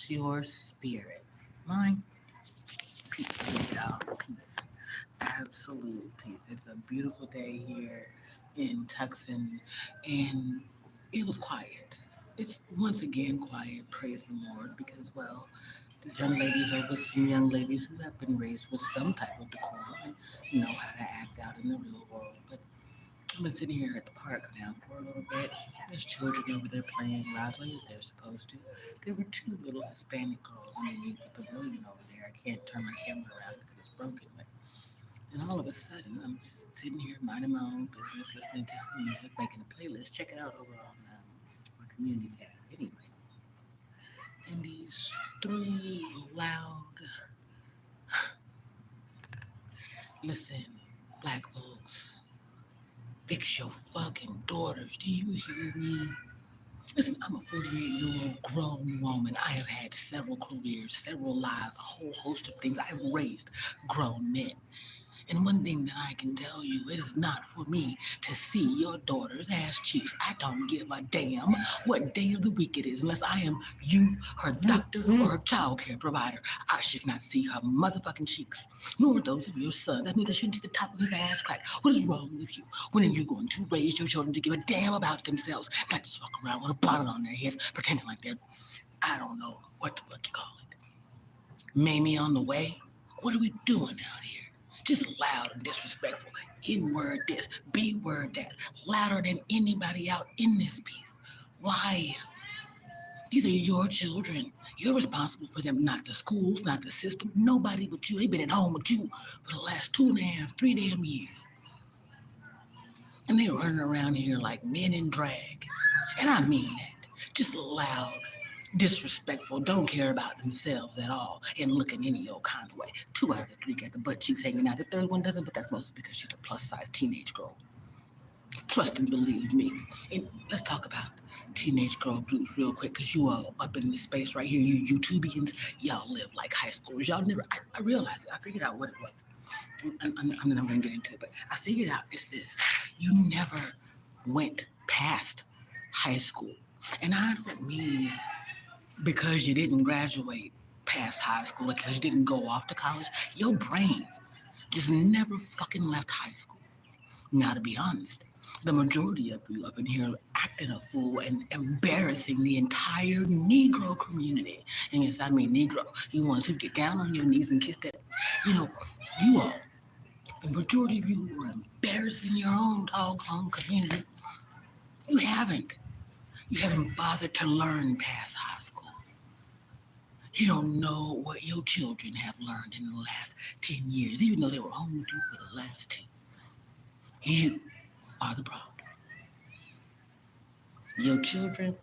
your spirit. Mine, peace, y'all. Peace. Absolute peace. It's a beautiful day here in Tucson, and it was quiet. It's once again quiet, praise the Lord, because, well, these young ladies are with some young ladies who have been raised with some type of decorum and know how to act out in the real world. But I've been sitting here at the park now for a little bit. There's children over there playing loudly as they're supposed to. There were two little Hispanic girls underneath the pavilion over there. I can't turn my camera around because it's broken. But and all of a sudden, I'm just sitting here minding my own business, listening to some music, making a playlist. Check it out over on my community tab. Anyway, and these three loud, listen, black folks, fix your fucking daughters. Do you hear me? Listen, I'm a 48-year-old grown woman. I have had several careers, several lives, a whole host of things. I've raised grown men. And one thing that I can tell you, it is not for me to see your daughter's ass cheeks. I don't give a damn what day of the week it is, unless I am you, her doctor, or her child care provider. I should not see her motherfucking cheeks, nor those of your sons. That means I shouldn't see the top of his ass crack. What is wrong with you? When are you going to raise your children to give a damn about themselves, not just walk around with a bonnet on their heads, pretending like they're, I don't know what the fuck you call it, Mamie on the way? What are we doing out here? Just loud and disrespectful. N-word this, B-word that. Louder than anybody out in this piece. Why? These are your children. You're responsible for them, not the schools, not the system, nobody but you. They've been at home with you for the last 2.5, 3 damn years. And they're running around here like men in drag. And I mean that. Just loud, disrespectful, don't care about themselves at all, and looking any old kind of way. 2 out of the 3 got the butt cheeks hanging out. The third one doesn't, but that's mostly because she's a plus-size teenage girl. Trust and believe me. And let's talk about teenage girl groups real quick, because you all up in this space right here, you YouTubians, y'all live like high schoolers. Y'all never, I realized it. I figured out what it was. I'm not going to get into it, but I figured out it's this. You never went past high school. And I don't mean because you didn't graduate past high school, or because you didn't go off to college. Your brain just never fucking left high school. Now, to be honest, the majority of you up in here acting a fool and embarrassing the entire Negro community. And yes, I mean Negro. You ones who get down on your knees and kiss that, you know, you all, the majority of you who are embarrassing your own doggone community, you haven't. You haven't bothered to learn past high school. You don't know what your children have learned in the last 10 years, even though they were home with you for the last 2. You are the problem. Your children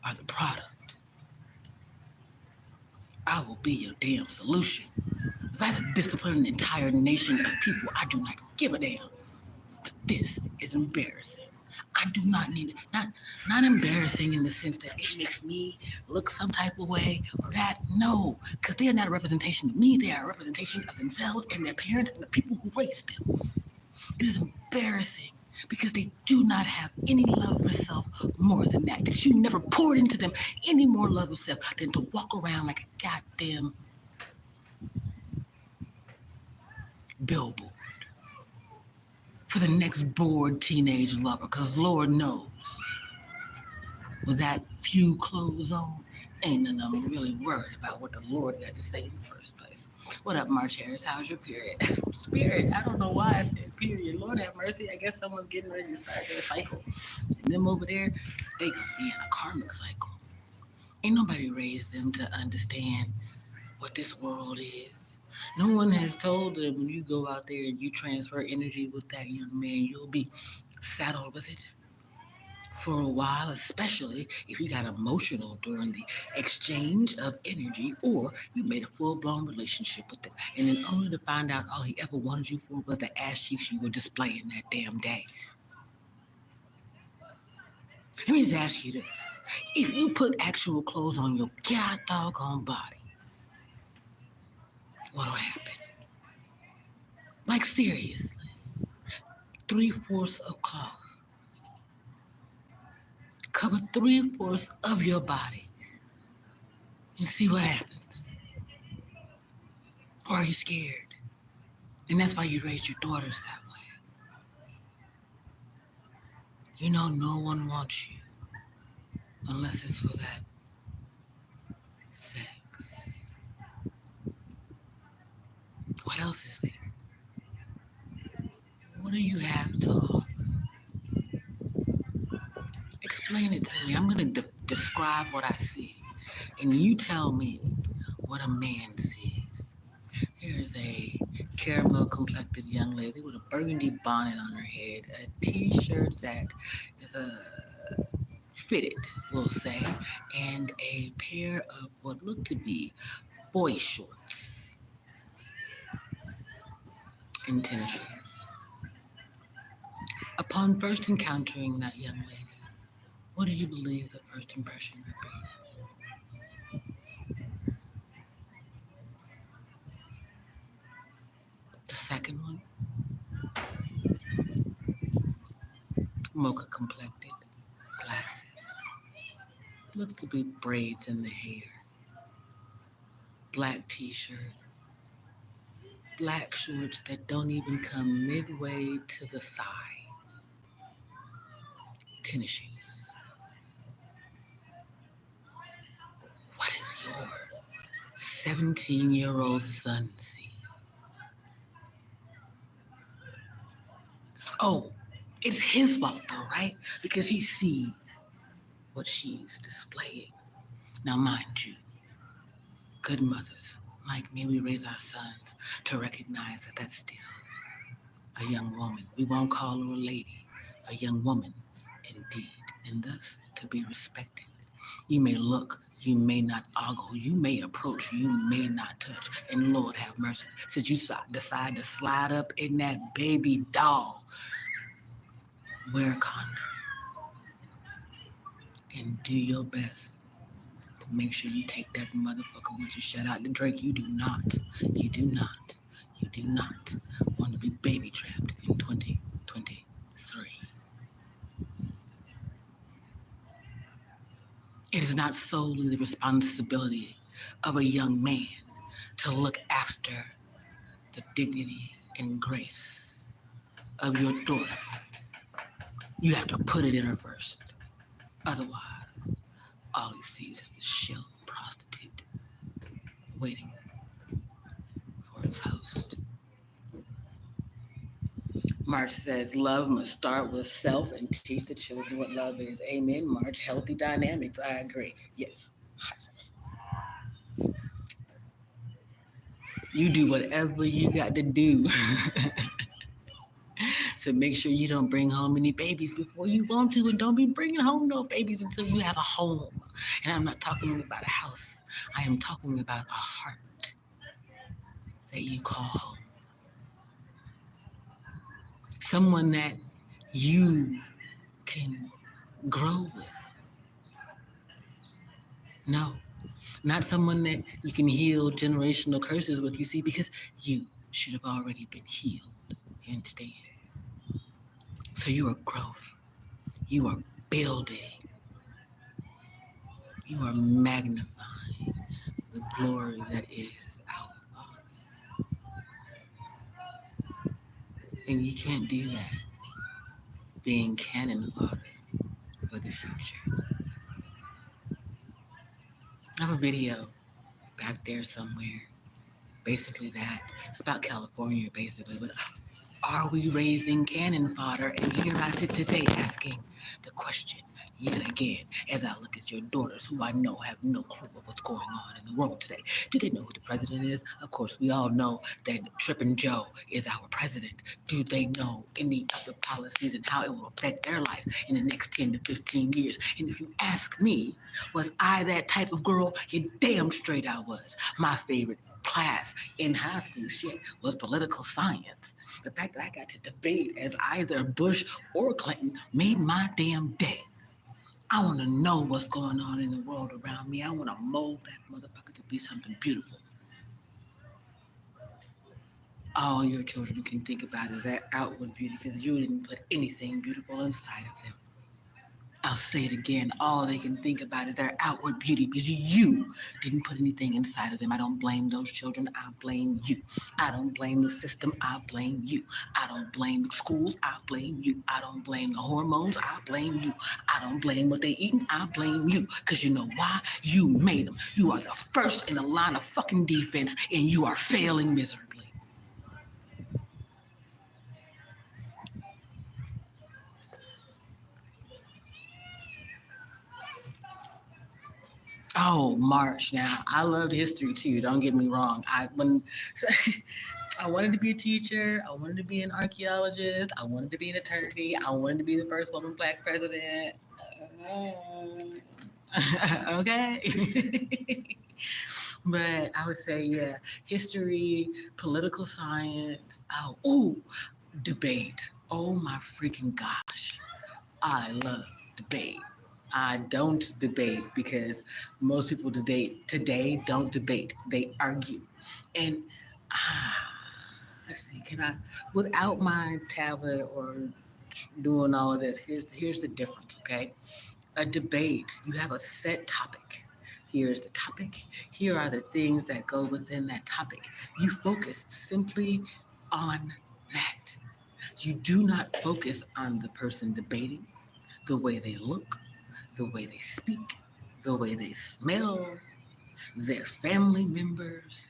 are the product. I will be your damn solution. If I had to discipline an entire nation of people, I do not give a damn. But this is embarrassing. I do not need it. Not embarrassing in the sense that it makes me look some type of way or that. No, because they are not a representation of me. They are a representation of themselves and their parents and the people who raised them. It is embarrassing because they do not have any love for self more than that. That you never poured into them any more love of self than to walk around like a goddamn billboard for the next bored teenage lover. Because Lord knows, with that few clothes on, ain't none of them really worried about what the Lord got to say in the first place. What up, March Harris? How's your period? Spirit, I don't know why I said period. Lord have mercy. I guess someone's getting ready to start their cycle. And them over there, they gonna be in a karmic cycle. Ain't nobody raised them to understand what this world is. No one has told them when you go out there and you transfer energy with that young man, you'll be saddled with it for a while, especially if you got emotional during the exchange of energy, or you made a full-blown relationship with them, and then only to find out all he ever wanted you for was the ass cheeks you were displaying that damn day. Let me just ask you this. If you put actual clothes on your god doggone body, what'll happen? Like seriously, 3/4 of cloth. Cover 3/4 of your body. and see what happens. Or are you scared? And that's why you raised your daughters that way. You know no one wants you unless it's for that sex. What else is there? What do you have to offer? Explain it to me. I'm going to describe what I see. And you tell me what a man sees. Here's a caramel complected young lady with a burgundy bonnet on her head, a t-shirt that is a fitted, we'll say, and a pair of what look to be boy shorts and tennis shoes. Upon first encountering that young lady, what do you believe the first impression would be? The second one, mocha complected, glasses, looks to be braids in the hair, black t-shirt, black shorts that don't even come midway to the thigh, tennis shoes. What is your 17-year-old son see? Oh, it's his fault though, right? Because he sees what she's displaying. Now, mind you, good mothers like me, we raise our sons to recognize that that's still a young woman. We won't call her a lady, a young woman indeed, and thus to be respected. You may look, you may not ogle, you may approach, you may not touch, and Lord have mercy, since you decide to slide up in that baby doll, wear a condom and do your best to make sure you take that motherfucker with you. Shout out to Drake, you do not, you do not want to be baby trapped in 2023. It is not solely the responsibility of a young man to look after the dignity and grace of your daughter. You have to put it in her first. Otherwise, all he sees is the shell prostitute waiting for its host. March says love must start with self and teach the children what love is. Amen, March. Healthy dynamics. I agree. Yes. You do whatever you got to do to make sure you don't bring home any babies before you want to, and don't be bringing home no babies until you have a home. And I'm not talking about a house. I am talking about a heart that you call home. Someone that you can grow with. No, not someone that you can heal generational curses with, you see, because you should have already been healed. You understand? So you are growing. You are building. You are magnifying the glory that is our Father. And you can't do that being cannon fodder for the future. I have a video back there somewhere. Basically that. It's about California, basically. But are we raising cannon fodder? And here I sit today asking the question yet again as I look at your daughters who I know have no clue of what's going on in the world today. Do they know who the president is? Of course, we all know that Trippin' Joe is our president. Do they know any of the policies and how it will affect their life in the next 10 to 15 years? And if you ask me, was I that type of girl? You're damn straight I was. My favorite class in high school shit was political science. The fact that I got to debate as either Bush or Clinton made my damn day. I want to know what's going on in the world around me. I want to mold that motherfucker to be something beautiful. All your children can think about is that outward beauty because you didn't put anything beautiful inside of them. I'll say it again. All they can think about is their outward beauty because you didn't put anything inside of them. I don't blame those children. I blame you. I don't blame the system. I blame you. I don't blame the schools. I blame you. I don't blame the hormones. I blame you. I don't blame what they eating. I blame you. Because you know why? You made them. You are the first in the line of fucking defense and you are failing miserably. Oh, March. Now, I loved history too. Don't get me wrong. I wanted to be a teacher. I wanted to be an archaeologist. I wanted to be an attorney. I wanted to be the first woman black president. Okay. But I would say, yeah, history, political science. Oh, ooh, debate. Oh my freaking gosh. I love debate. I don't debate because most people today don't debate. They argue. And let's see, can I without my tablet or doing all of this, here's the difference, okay? A debate, you have a set topic. Here's the topic. Here are the things that go within that topic. You focus simply on that. You do not focus on the person debating, the way they look, the way they speak, the way they smell, their family members,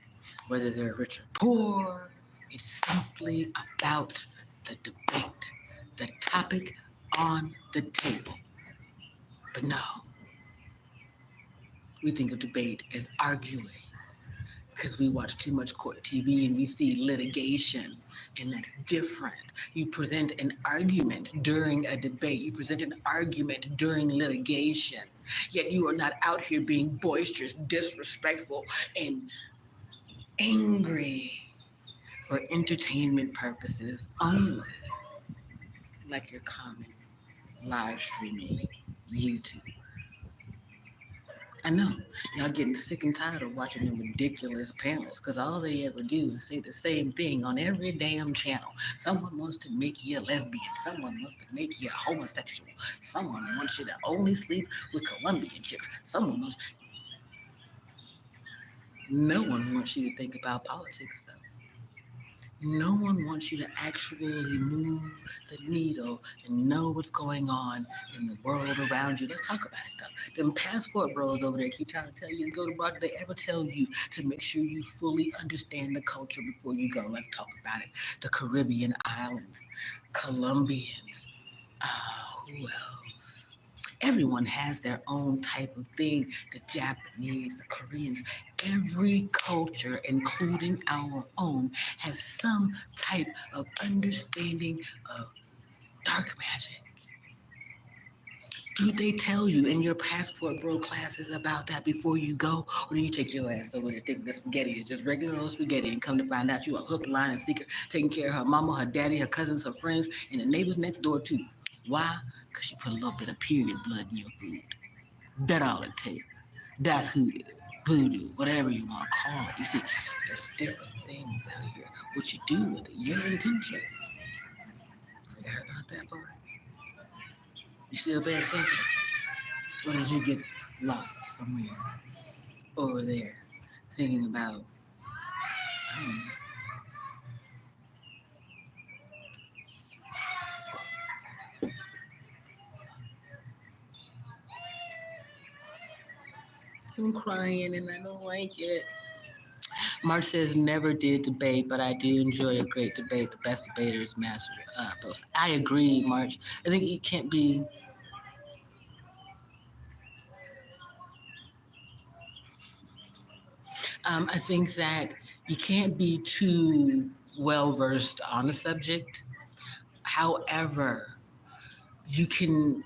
whether they're rich or poor. It's simply about the debate, the topic on the table. But no, we think of debate as arguing because we watch too much court TV and we see litigation, and that's different. You present an argument during a debate, you present an argument during litigation, yet you are not out here being boisterous, disrespectful, and angry for entertainment purposes only, like your common live streaming YouTube. I know y'all getting sick and tired of watching them ridiculous panels because all they ever do is say the same thing on every damn channel. Someone wants to make you a lesbian. Someone wants to make you a homosexual. Someone wants you to only sleep with Colombian chicks. Someone wants. No one wants you to think about politics, though. No one wants you to actually move the needle and know what's going on in the world around you. Let's talk about it though. Them passport bros over there keep trying to tell you to go to abroad. Did they ever tell you to make sure you fully understand the culture before you go? Let's talk about it. The Caribbean islands, Colombians, who else? Everyone has their own type of thing. The Japanese, the Koreans, every culture, including our own, has some type of understanding of dark magic. Do they tell you in your passport bro classes about that before you go? Or do you take your ass over there thinking that spaghetti is just regular old spaghetti and come to find out you are hook, line, and sinker, taking care of her mama, her daddy, her cousins, her friends, and the neighbors next door too? Why? Because you put a little bit of period blood in your food. That's all it takes. That's voodoo, whatever you want to call it. You see, there's different things out here. What you do with it, your intention. Forgot about that part. You still paying attention? Or did you get lost somewhere over there thinking about, I'm crying and I don't like it. Mark says never did debate, but I do enjoy a great debate. The best debater is master boast. I agree, March. I think it can't be. I think that you can't be too well versed on a subject. However, you can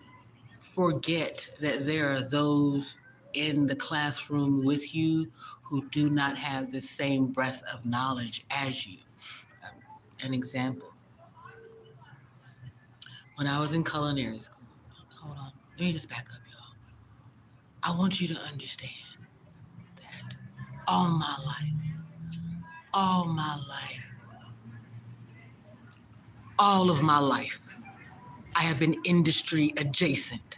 forget that there are those in the classroom with you who do not have the same breadth of knowledge as you. Um, an example, when I was in culinary school, hold on, let me just back up, y'all. I want you to understand that all my all my life, all of my life, I have been industry adjacent.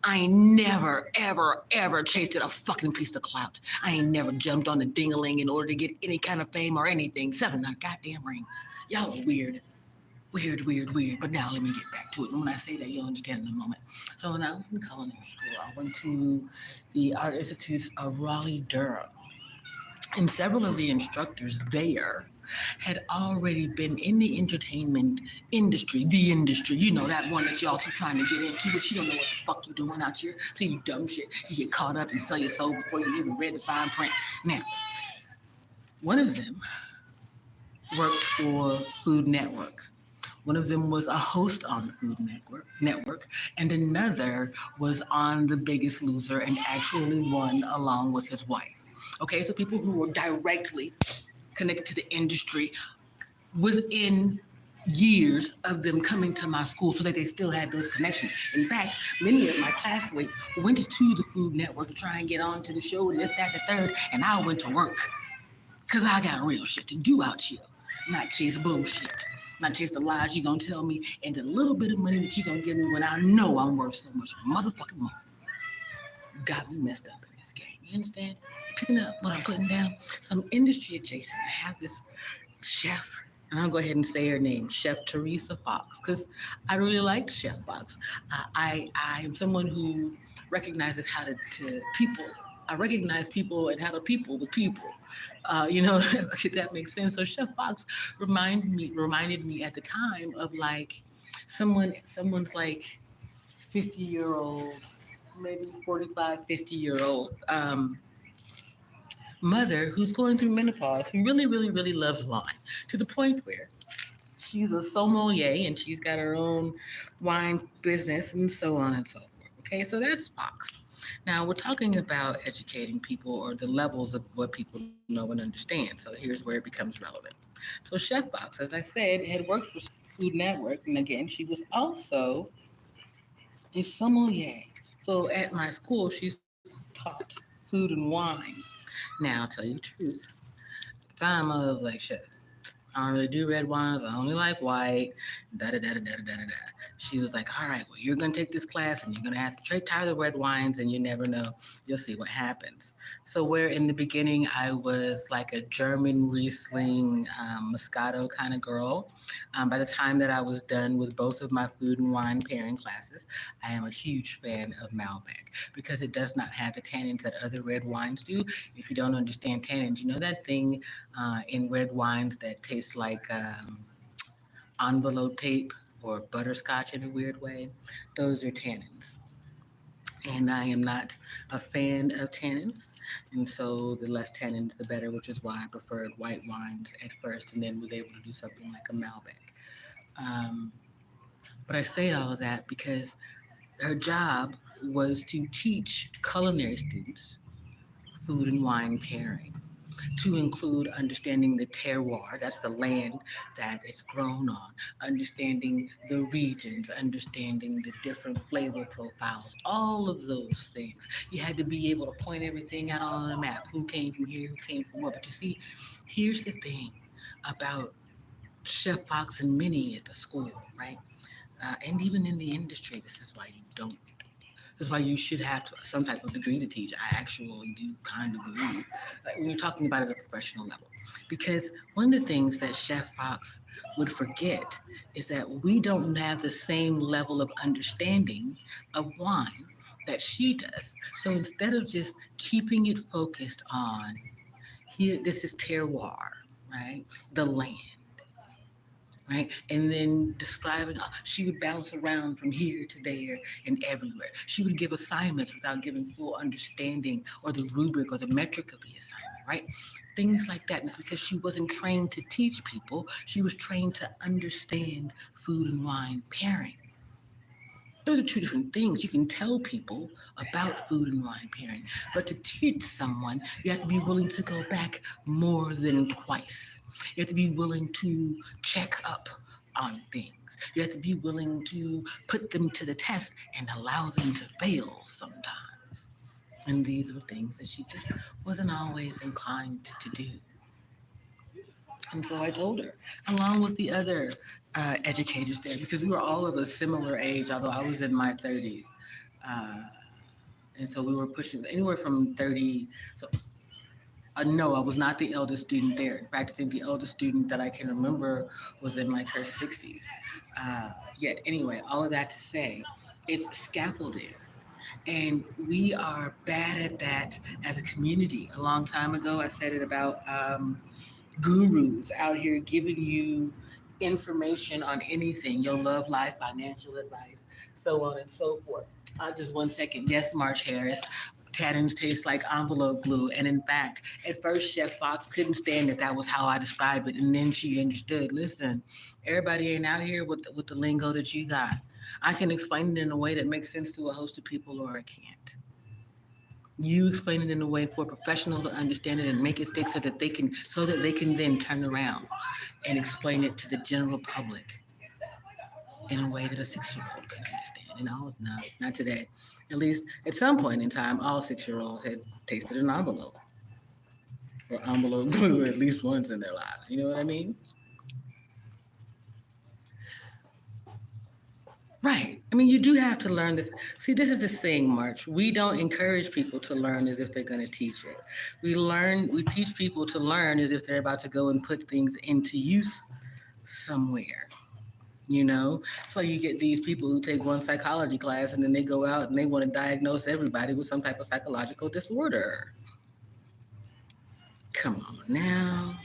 I ain't never, ever, ever chased a fucking piece of clout. I ain't never jumped on the ding-a-ling in order to get any kind of fame or anything, except in a goddamn ring. Y'all are weird. Weird, weird, weird. But now let me get back to it. And when I say that, you'll understand in a moment. So when I was in culinary school, I went to the Art Institutes of Raleigh, Durham. And several of the instructors there had already been in the entertainment industry, the industry, you know, that one that y'all keep trying to get into, but you don't know what the fuck you doing out here. So you dumb shit. You get caught up and sell your soul before you even read the fine print. Now, one of them worked for Food Network. One of them was a host on Food Network, and another was on The Biggest Loser and actually won along with his wife. Okay, so people who were directly connected to the industry within years of them coming to my school so that they still had those connections. In fact, many of my classmates went to the Food Network to try and get on to the show and this, that, and the third, and I went to work because I got real shit to do out here, not chase bullshit. Not chase the lies you gonna tell me and the little bit of money that you gonna give me when I know I'm worth so much motherfucking money. Got me messed up in this game. You understand? Picking up what I'm putting down. Some industry adjacent. I have this chef, and I'll go ahead and say her name, Chef Teresa Fox, because I really liked Chef Fox. I am someone who recognizes how to people. I recognize people and how to people with people. If that makes sense. So Chef Fox reminded me at the time of like someone's like 50-year-old, maybe 45, 50-year-old mother who's going through menopause, who really, really, really loves wine to the point where she's a sommelier and she's got her own wine business and so on and so forth. Okay, so that's Fox. Now we're talking about educating people or the levels of what people know and understand. So here's where it becomes relevant. So Chef Fox, as I said, had worked for Food Network, and again, she was also a sommelier. So at my school, she's taught food and wine. Now, I'll tell you the truth. At the time, I was like, shit, I don't really do red wines. I only like white. Da da da da da da da da. She was like, "All right, well, you're gonna take this class, and you're gonna have to try the red wines, and you never know. You'll see what happens." So, where in the beginning I was like a German Riesling Moscato kind of girl, by the time that I was done with both of my food and wine pairing classes, I am a huge fan of Malbec because it does not have the tannins that other red wines do. If you don't understand tannins, you know that thing in red wines that tastes like envelope tape or butterscotch in a weird way. Those are tannins. And I am not a fan of tannins. And so the less tannins, the better, which is why I preferred white wines at first and then was able to do something like a Malbec. Um, but I say all of that because her job was to teach culinary students food and wine pairing, to include understanding the terroir, that's the land that it's grown on, understanding the regions, understanding the different flavor profiles, all of those things. You had to be able to point everything out on a map, who came from here, who came from where. But you see, here's the thing about Chef Fox and many at the school, right? And even in the industry, this is why you don't that's why you should have some type of degree to teach. I actually do kind of believe, like, when you're talking about it at a professional level. Because one of the things that Chef Fox would forget is that we don't have the same level of understanding of wine that she does. So instead of just keeping it focused on here, this is terroir, right? The land, right? And then describing, she would bounce around from here to there and everywhere. She would give assignments without giving full understanding or the rubric or the metric of the assignment, right? Things like that. And it's because she wasn't trained to teach people. She was trained to understand food and wine pairing. Those are two different things. You can tell people about food and wine pairing, but to teach someone, you have to be willing to go back more than twice. You have to be willing to check up on things. You have to be willing to put them to the test and allow them to fail sometimes. And these were things that she just wasn't always inclined to do. And so I told her, along with the other educators there, because we were all of a similar age, although I was in my 30s. Uh, and so we were pushing anywhere from 30. So no, I was not the eldest student there. In fact, I think the eldest student that I can remember was in like her 60s. Yet, anyway, all of that to say, it's scaffolding. And we are bad at that as a community. A long time ago, I said it about gurus out here giving you information on anything, your love life, financial advice, so on and so forth. Just 1 second. Yes, March Harris. Tannins taste like envelope glue. And in fact, at first, Chef Fox couldn't stand it. That was how I described it. And then she understood. Listen, everybody ain't out here with the lingo that you got. I can explain it in a way that makes sense to a host of people, or I can't. You explain it in a way for a professional to understand it and make it stick so that they can then turn around and explain it to the general public in a way that a 6-year-old can understand. And I was not today. At least at some point in time, all 6-year-olds had tasted an envelope or envelope glue at least once in their lives. You know what I mean? Right. I mean, you do have to learn this. See, this is the thing, March. We don't encourage people to learn as if they're going to teach it. We teach people to learn as if they're about to go and put things into use somewhere. You know, that's why you get these people who take one psychology class and then they go out and they want to diagnose everybody with some type of psychological disorder. Come on now.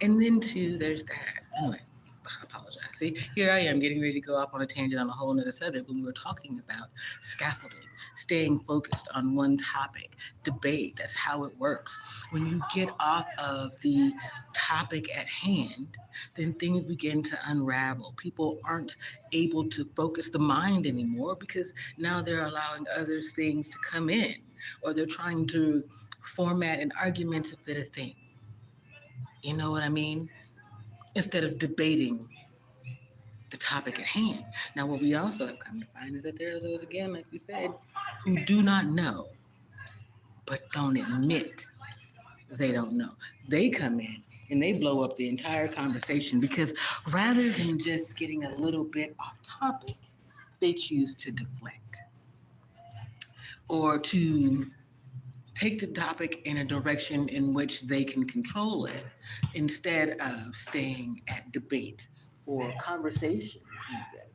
And then too, there's that. Anyway, I apologize. See, here I am getting ready to go off on a tangent on a whole nother subject when we were talking about scaffolding, staying focused on one topic, debate. That's how it works. When you get off of the topic at hand, then things begin to unravel. People aren't able to focus the mind anymore because now they're allowing other things to come in, or they're trying to format an argument to fit a thing. You know what I mean? Instead of debating the topic at hand. Now, what we also have come to find is that there are those, again, like we said, who do not know, but don't admit they don't know. They come in and they blow up the entire conversation because rather than just getting a little bit off topic, they choose to deflect or to take the topic in a direction in which they can control it instead of staying at debate or conversation even.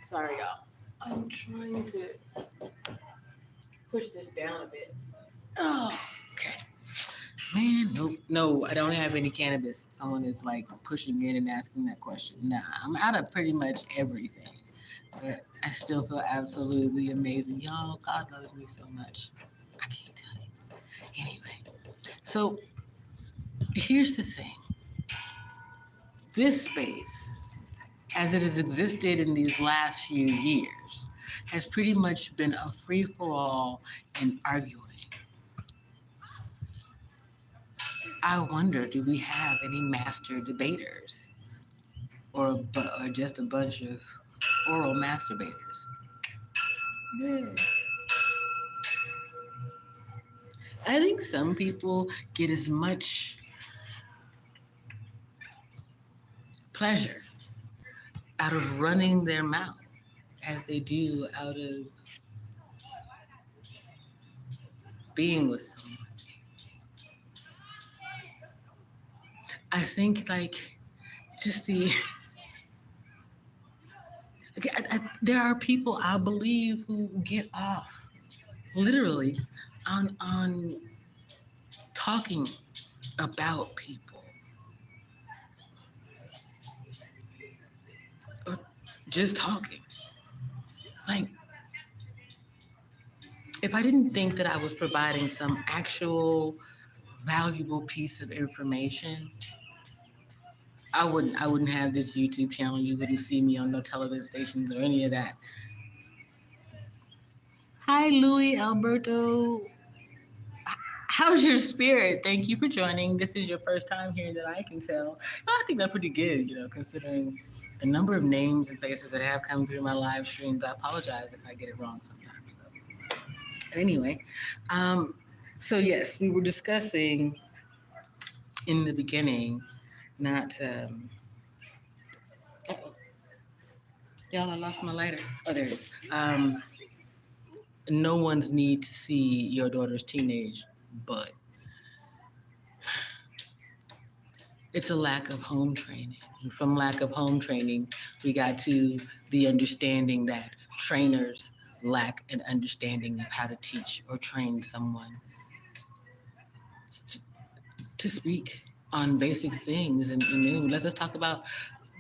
Sorry, y'all. I'm trying to push this down a bit. Oh, okay. Man, no, I don't have any cannabis. Someone is like pushing in and asking that question. Nah, I'm out of pretty much everything. But I still feel absolutely amazing. Y'all, God loves me so much. I can't tell you. Anyway, so here's the thing. This space, as it has existed in these last few years, has pretty much been a free-for-all in arguing. I wonder, do we have any master debaters? Or just a bunch of oral masturbators? Yeah. I think some people get as much pleasure out of running their mouth as they do out of being with someone. I think like just the okay, there are people I believe who get off literally on talking about people or just talking. Like if I didn't think that I was providing some actual valuable piece of information, I wouldn't have this YouTube channel. You wouldn't see me on no television stations or any of that. Hi, Louis Alberto. How's your spirit? Thank you for joining. This is your first time here that I can tell. I think that's pretty good, considering the number of names and faces that have come through my live streams. I apologize if I get it wrong sometimes. So. Anyway, so yes, we were discussing in the beginning, not, Y'all, I lost my lighter. Oh, there it is. No one's need to see your daughter's teenage butt. It's a lack of home training. And from lack of home training, we got to the understanding that trainers lack an understanding of how to teach or train someone to speak on basic things. And then let's talk about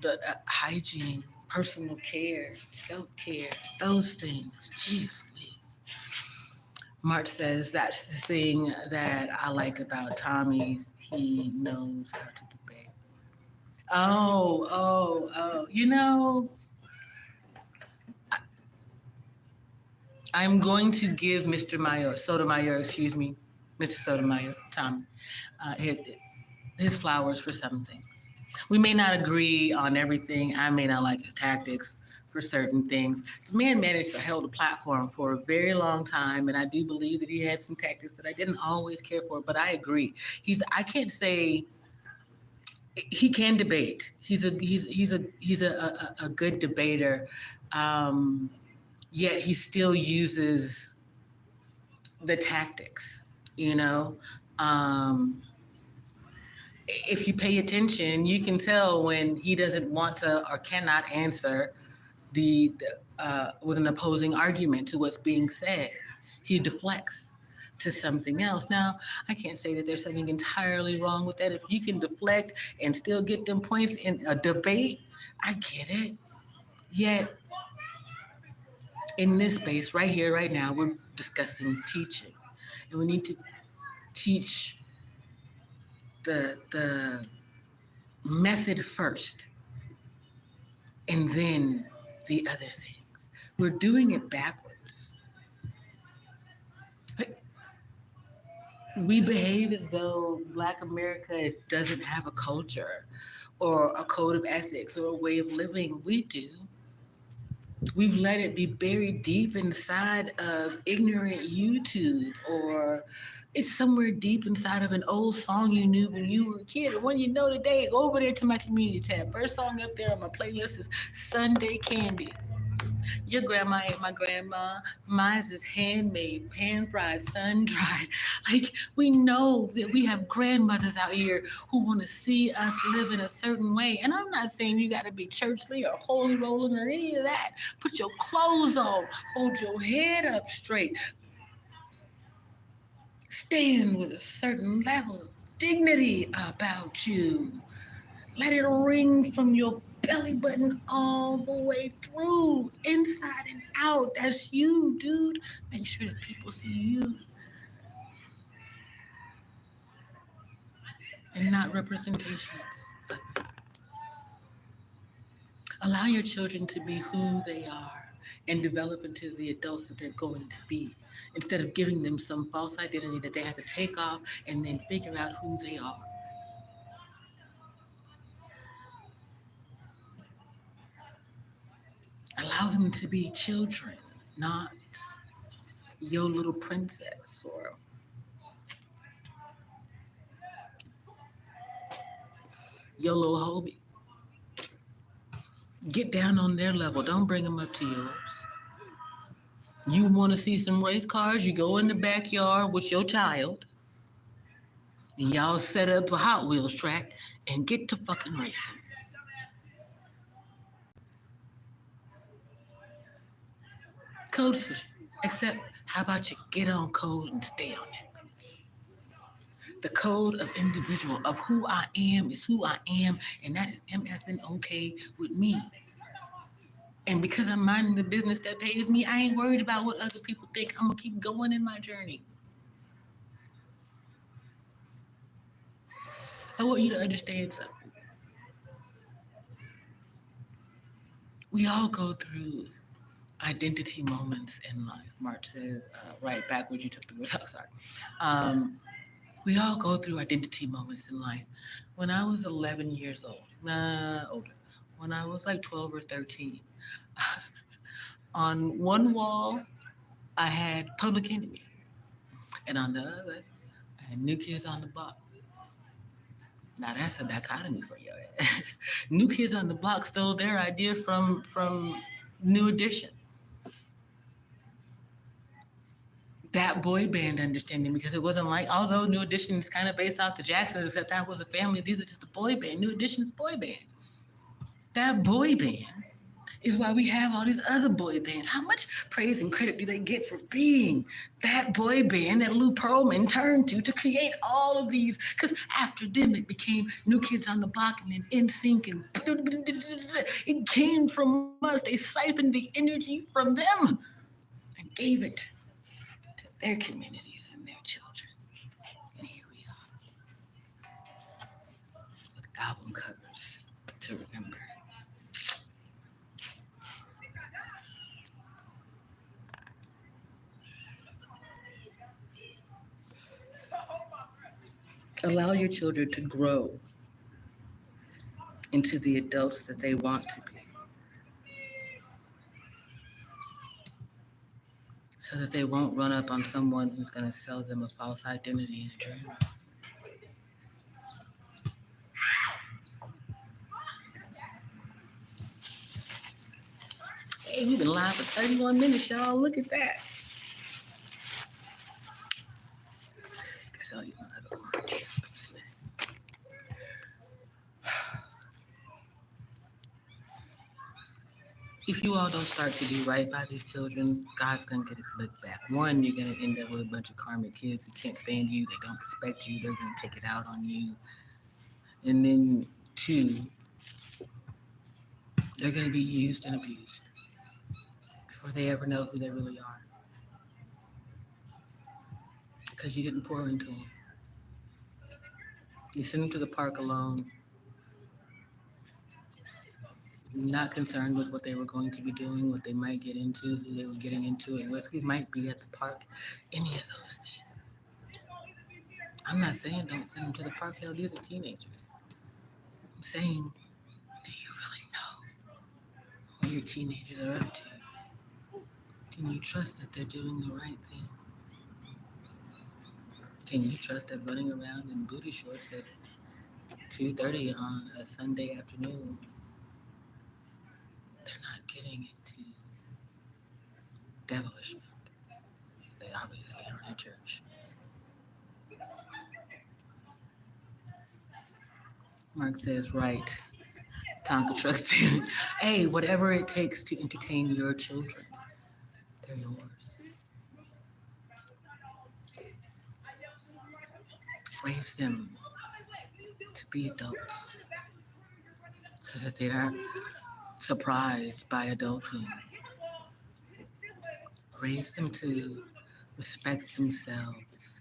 the hygiene, personal care, self-care, those things. Jeez Louise. March says that's the thing that I like about Tommy's. He knows how to debate. Oh. I'm going to give Sotomayor, excuse me, Mr. Sotomayor, Tommy, his flowers for some things. We may not agree on everything. I may not like his tactics for certain things. The man managed to hold a platform for a very long time, and I do believe that he had some tactics that I didn't always care for, but I agree. I can't say he can debate. He's a good debater. Yet he still uses the tactics, you know. If you pay attention, you can tell when he doesn't want to or cannot answer with an opposing argument to what's being said. He deflects to something else. Now, I can't say that there's something entirely wrong with that. If you can deflect and still get them points in a debate, I get it. Yet, in this space, right here, right now, we're discussing teaching. And we need to teach the method first, and then the other things. We're doing it backwards. We behave as though Black America doesn't have a culture or a code of ethics or a way of living. We do. We've let it be buried deep inside of ignorant YouTube, or it's somewhere deep inside of an old song you knew when you were a kid. And when you know today, go over there to my community tab. First song up there on my playlist is Sunday Candy. Your grandma ain't my grandma. Mine's is handmade, pan fried, sun dried. Like, we know that we have grandmothers out here who want to see us live in a certain way. And I'm not saying you got to be churchly or holy rolling or any of that. Put your clothes on, hold your head up straight, stand with a certain level of dignity about you. Let it ring from your belly button all the way through, inside and out. That's you, dude. Make sure that people see you and not representations. Allow your children to be who they are and develop into the adults that they're going to be, instead of giving them some false identity that they have to take off and then figure out who they are. Allow them to be children, not your little princess or your little hobie. Get down on their level. Don't bring them up to yours. You want to see some race cars? You go in the backyard with your child, and y'all set up a Hot Wheels track and get to fucking racing. Code switching. Except, how about you get on code and stay on it? The code of individual, of who I am is who I am, and that is MFing okay with me. And because I'm minding the business that pays me, I ain't worried about what other people think. I'm gonna keep going in my journey. I want you to understand something. We all go through identity moments in life. March says, right backwards, you took the words out, sorry. We all go through identity moments in life. When I was 11 years old, older, when I was like 12 or 13, on one wall, I had Public Enemy, and on the other, I had New Kids on the Block. Now that's a dichotomy for your ass. New Kids on the Block stole their idea from New Edition. That boy band understanding, because it wasn't like, although New Edition is kind of based off the Jacksons, except that was a family, these are just a boy band. New Edition's boy band. That boy band is why we have all these other boy bands. How much praise and credit do they get for being that boy band that Lou Pearlman turned to create all of these? Because after them, it became New Kids on the Block and then NSYNC, and it came from us. They siphoned the energy from them and gave it to their communities and their children. And here we are with album covers to remember. Allow your children to grow into the adults that they want to be, so that they won't run up on someone who's going to sell them a false identity and a dream. Hey, we've been live for 31 minutes, y'all. Look at that. Guess I'll eat my other lunch. If you all don't start to do right by these children, God's gonna get his lick back. One, you're gonna end up with a bunch of karmic kids who can't stand you, they don't respect you, they're gonna take it out on you. And then two, they're gonna be used and abused before they ever know who they really are. Because you didn't pour into them. You sent them to the park alone, not concerned with what they were going to be doing, what they might get into, who they were getting into it with, who might be at the park, any of those things. I'm not saying don't send them to the park. Hell, these are teenagers. I'm saying, do you really know what your teenagers are up to? Can you trust that they're doing the right thing? Can you trust that running around in booty shorts at 2:30 on a Sunday afternoon, they're not getting into devilishment? They obviously aren't in church. Mark says, right. Tonka trucks. Hey, whatever it takes to entertain your children, they're yours. Raise them to be adults so that they aren't surprised by adulting. Raise them to respect themselves,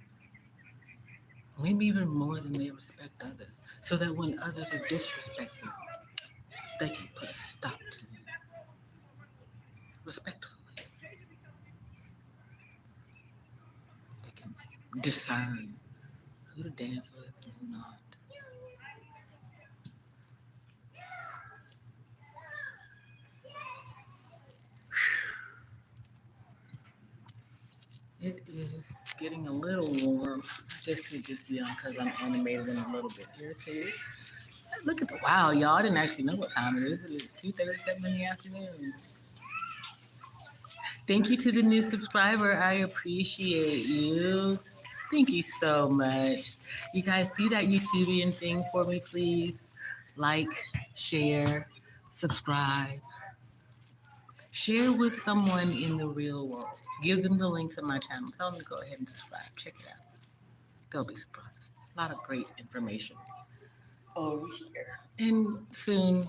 maybe even more than they respect others, so that when others are disrespectful, they can put a stop to it respectfully. They can discern who to dance with and who not. It is getting a little warm. This could just be on because I'm animated and a little bit irritated. Look at the wow, y'all. I didn't actually know what time it is. It is 2:37 in the afternoon. Thank you to the new subscriber. I appreciate you. Thank you so much. You guys do that YouTubian thing for me, please. Like, share, subscribe. Share with someone in the real world. Give them the link to my channel. Tell them to go ahead and subscribe. Check it out. They'll be surprised. It's a lot of great information over here. And soon,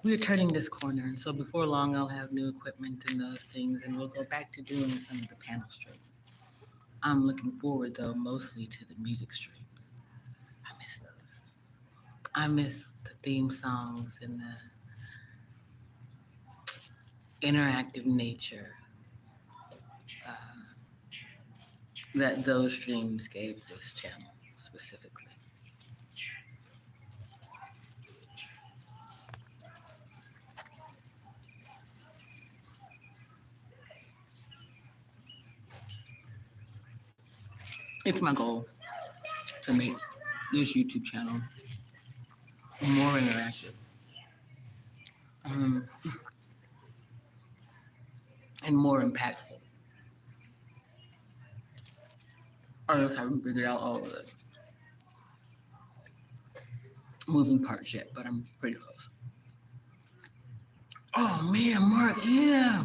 we're turning this corner. And so before long, I'll have new equipment and those things, and we'll go back to doing some of the panel streams. I'm looking forward, though, mostly to the music streams. I miss those. I miss the theme songs and the interactive nature that those streams gave this channel specifically. It's my goal to make this YouTube channel more interactive. um, and more impactful. I just haven't figured out all of the moving parts yet, but I'm pretty close. Oh man, Mark, yeah.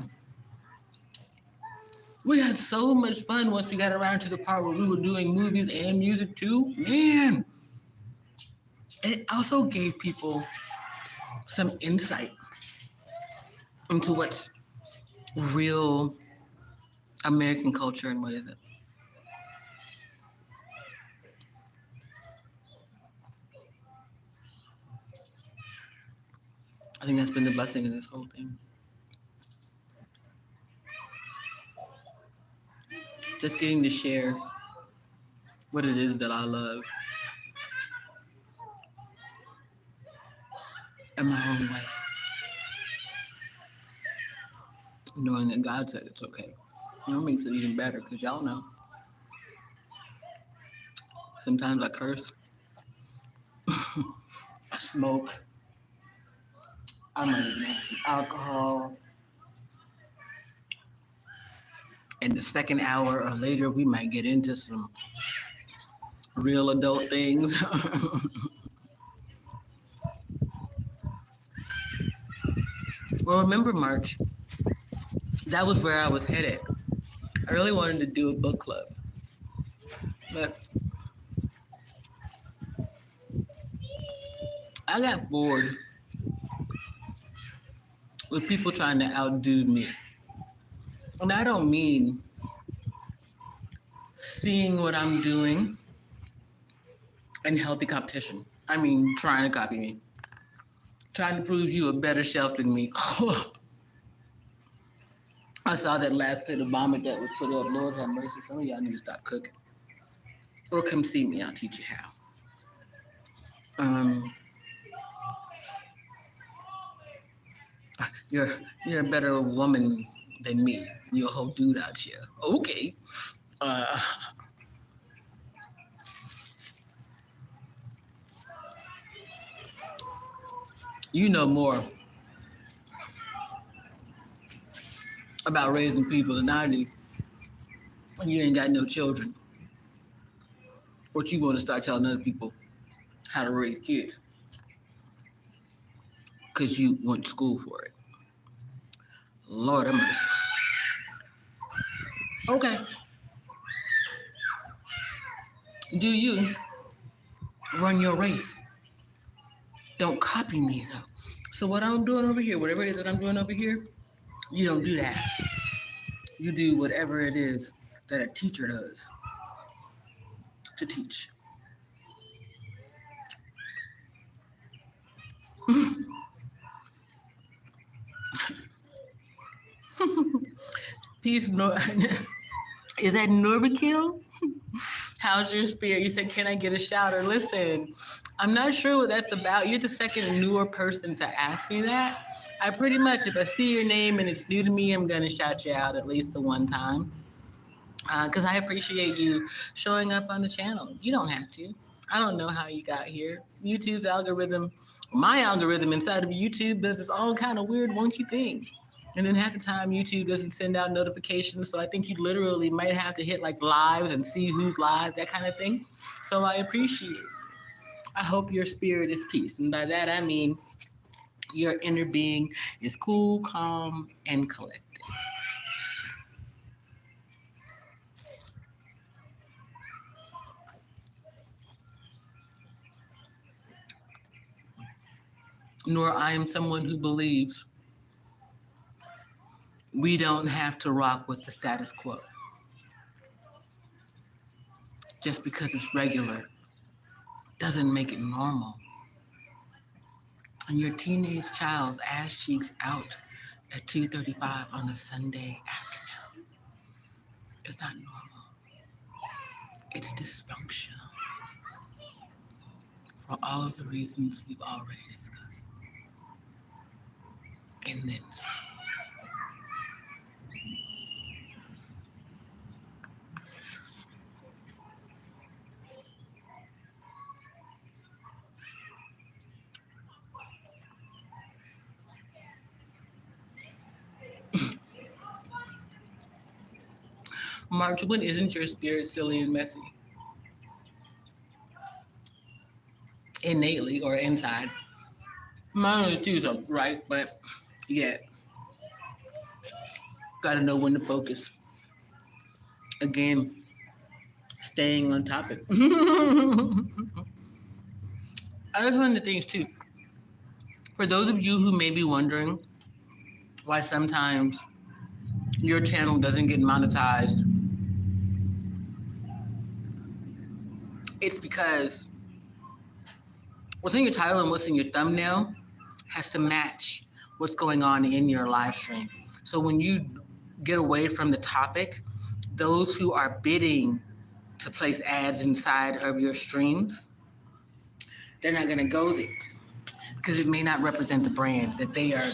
We had so much fun once we got around to the part where we were doing movies and music too. Man. And it also gave people some insight into what's real American culture and what isn't. I think that's been the blessing of this whole thing. Just getting to share what it is that I love in my own way. Knowing that God said it's okay. You know, it makes it even better because y'all know. Sometimes I curse. I smoke. I might even have some alcohol. And the second hour or later, we might get into some real adult things. Well, remember March, that was where I was headed. I really wanted to do a book club, but I got bored with people trying to outdo me. And I don't mean seeing what I'm doing in healthy competition. I mean trying to copy me. Trying to prove you a better shelf than me. I saw that last plate of vomit that was put up. Lord have mercy. Some of y'all need to stop cooking. Or come see me. I'll teach you how. You're a better woman than me. You're a whole dude out here. Okay. You know more about raising people than I do. And you ain't got no children. What you want to start telling other people how to raise kids. Because you went to school for it. Lord have mercy. Okay. Do you run your race? Don't copy me though. So what I'm doing over here, whatever it is that I'm doing over here, you don't do that. You do whatever it is that a teacher does to teach. Peace, is that Norbikill? How's your spirit? You said, can I get a shout? Or listen, I'm not sure what that's about. You're the second newer person to ask me that. I pretty much, if I see your name and it's new to me, I'm going to shout you out at least the one time. Because I appreciate you showing up on the channel. You don't have to. I don't know how you got here. YouTube's algorithm, my algorithm inside of YouTube does this all kind of weird, wonky thing. And then half the time YouTube doesn't send out notifications. So I think you literally might have to hit like lives and see who's live, that kind of thing. So I appreciate it. I hope your spirit is peace. And by that, I mean your inner being is cool, calm, and collected. Nor I am someone who believes we don't have to rock with the status quo. Just because it's regular doesn't make it normal. And your teenage child's ass cheeks out at 2:35 on a Sunday afternoon. It's not normal. It's dysfunctional for all of the reasons we've already discussed. And then some. March, when isn't your spirit silly and messy? Innately or inside. Mine is too, so right, but yeah, gotta know when to focus. Again, staying on topic. That's one of the things too. For those of you who may be wondering why sometimes your channel doesn't get monetized, it's because what's in your title and what's in your thumbnail has to match what's going on in your live stream. So when you get away from the topic, those who are bidding to place ads inside of your streams, they're not going to go there because it may not represent the brand that they're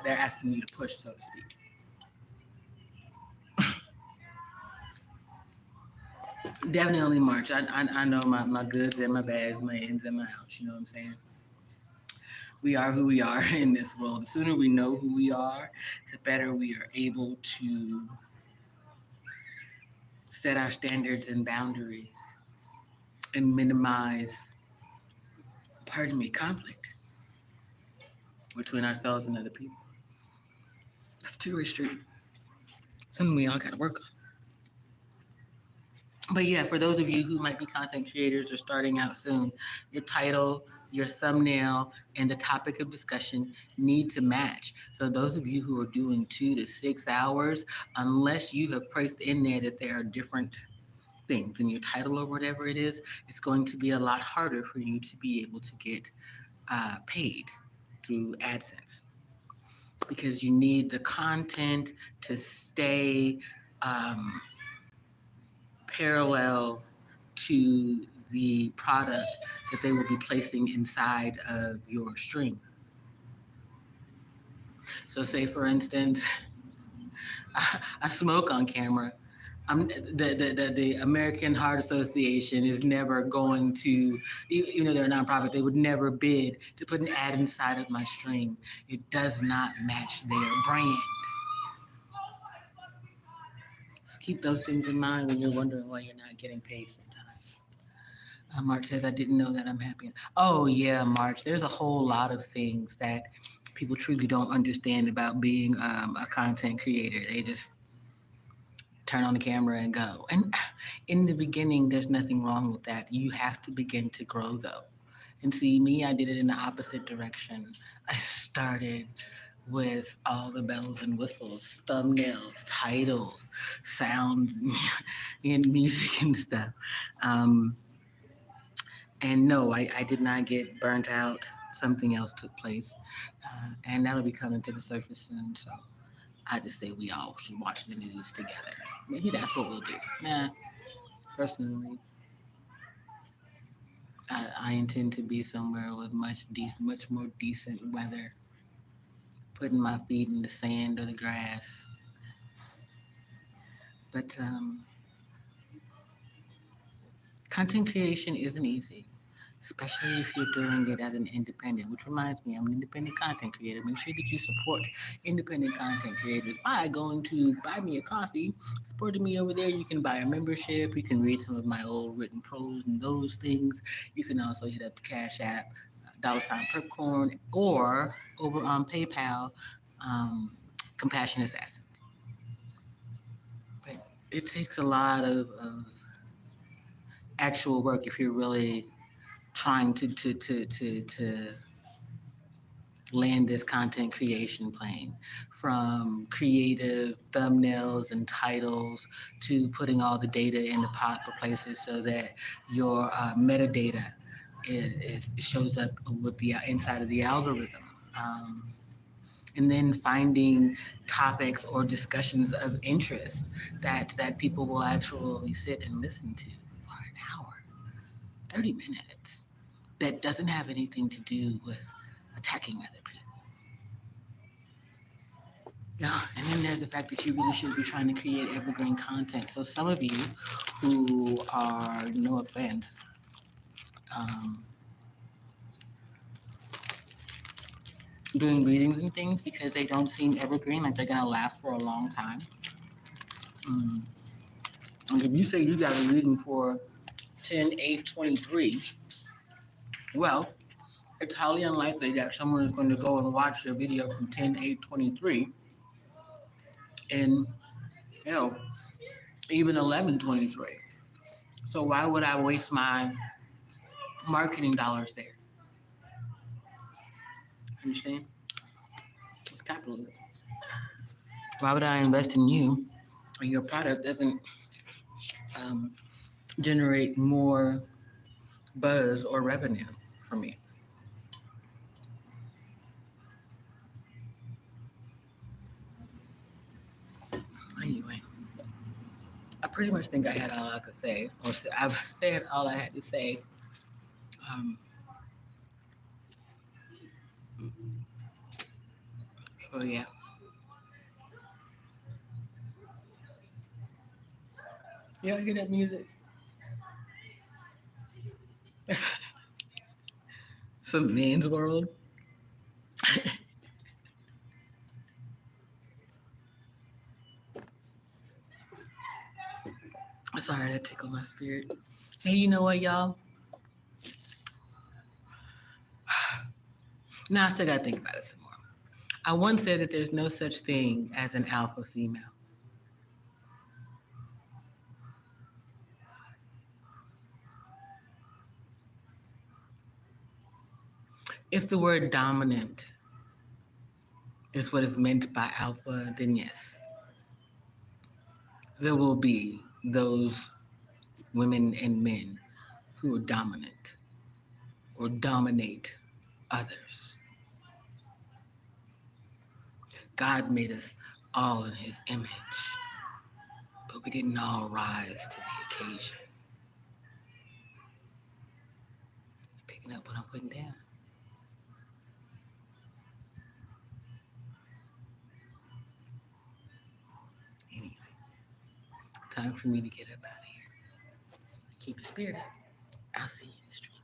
asking you to push, so to speak. Definitely March. I know my goods and my bads, my ins and my outs. You know what I'm saying? We are who we are in this world. The sooner we know who we are, the better we are able to set our standards and boundaries and minimize, conflict between ourselves and other people. That's two-way street. Something we all got to work on. But yeah, for those of you who might be content creators or starting out soon, your title, your thumbnail, and the topic of discussion need to match. So those of you who are doing 2 to 6 hours, unless you have placed in there that there are different things in your title or whatever it is, it's going to be a lot harder for you to be able to get paid through AdSense, because you need the content to stay parallel to the product that they will be placing inside of your stream. So say, for instance, I smoke on camera. The American Heart Association is never going to, even though they're a nonprofit, they would never bid to put an ad inside of my stream. It does not match their brand. Just keep those things in mind when you're wondering why you're not getting paid sometimes. March says, I didn't know that, I'm happy. Oh yeah, March, there's a whole lot of things that people truly don't understand about being a content creator. They just turn on the camera and go. And in the beginning, there's nothing wrong with that. You have to begin to grow though. And see, me, I did it in the opposite direction. I started with all the bells and whistles, thumbnails, titles, sounds, and music and stuff. And no, I did not get burnt out. Something else took place. And that'll be coming to the surface soon. So I just say we all should watch the news together. Maybe that's what we'll do. Nah, personally, I intend to be somewhere with much more decent weather. Putting my feet in the sand or the grass. But content creation isn't easy, especially if you're doing it as an independent, which reminds me, I'm an independent content creator. Make sure that you support independent content creators by going to Buy Me a Coffee, supporting me over there. You can buy a membership. You can read some of my old written prose and those things. You can also hit up the CashApp, $purpcorn, or over on PayPal, Compassion Assassins. But it takes a lot of actual work if you're really trying to land this content creation plane, from creative thumbnails and titles to putting all the data in the proper places so that your metadata shows up with the inside of the algorithm. And then finding topics or discussions of interest that people will actually sit and listen to for an hour, 30 minutes, that doesn't have anything to do with attacking other people. Yeah, and then there's the fact that you really should be trying to create evergreen content. So some of you who are, no offense, doing readings and things because they don't seem evergreen, like they're gonna last for a long time. Mm. And if you say you got a reading for 10/8/23, well, it's highly unlikely that someone is going to go and watch your video from 10/8/23 in, you know, even 11/23. So why would I waste my marketing dollars there? Understand? It's capitalism. Why would I invest in you and your product doesn't um, generate more buzz or revenue for me? Anyway, I pretty much think I had all I could say, or I've said all I had to say. Um, so yeah, yeah, I hear that music. Some men's world. Sorry, that tickled my spirit. Hey, you know what, y'all? Now I still gotta think about it some more. I once said that there's no such thing as an alpha female. If the word dominant is what is meant by alpha, then yes, there will be those women and men who are dominant or dominate others. God made us all in his image, but we didn't all rise to the occasion. Picking up what I'm putting down. Anyway, time for me to get up out of here. Keep your spirit up. I'll see you in the street.